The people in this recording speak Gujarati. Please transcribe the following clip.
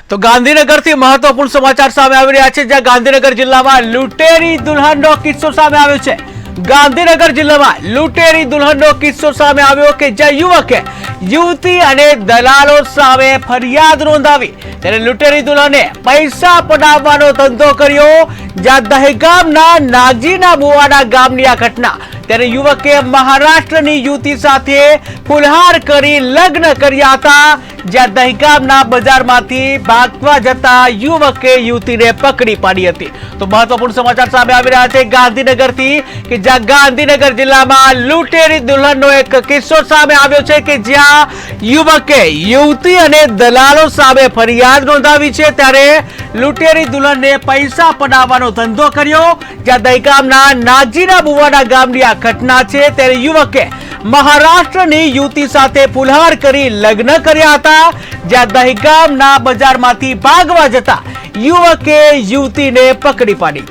તો ગાંધીનગરથી મહત્વપૂર્ણ સમાચાર સામે આવી રહ્યા છે, જ્યાં ગાંધીનગર જિલ્લામાં લૂંટેરી દુલ્હનનો કિસ્સો સામે આવ્યો છે। ગાંધીનગર જિલ્લામાં લૂંટેરી દુલ્હનનો કિસ્સો સામે આવ્યો કે જ્યાં યુવકે યુવતી અને દલાલો સામે ફરિયાદ નોંધાવી, ત્યારે લૂંટેરી દુલ્હને પૈસા પડાવવાનો ધંધો કર્યો। જ્યાં દહેગામના નાગજીના બુવાડા ગામની આ ઘટના, ત્યારે યુવકે મહારાષ્ટ્રની યુવતી સાથે ફુલહાર કરી લગ્ન કર્યા હતા। જ્યાં દહેગામના બજારમાંથી ભાગવા જતા યુવકે યુવતીને પકડી પાડી હતી। તો મહત્વપૂર્ણ સમાચાર સામે આવી રહ્યા છે ગાંધીનગરથી, કે જ્યાં ગાંધીનગર જિલ્લામાં લૂંટેરી દુલ્હનનો એક કિસ્સો સામે આવ્યો છે કે જ્યાં યુવકે યુવતી અને દલાલો સામે ફરિયાદ નોંધાવી છે, ત્યારે લૂંટેરી દુલ્હને પૈસા પડાવવાનો ધંધો કર્યો। જ્યાં દહેગામના નાગજીના બુવાડા ગામની આ ઘટના છે, ત્યારે યુવકે મહારાષ્ટ્રની યુવતી સાથે ફુલહાર કરી લગ્ન કર્યા હતા। જ્યાં દહેગામના બજારમાંથી ભાગવા જતા યુવકે યુવતીને પકડી પાડી।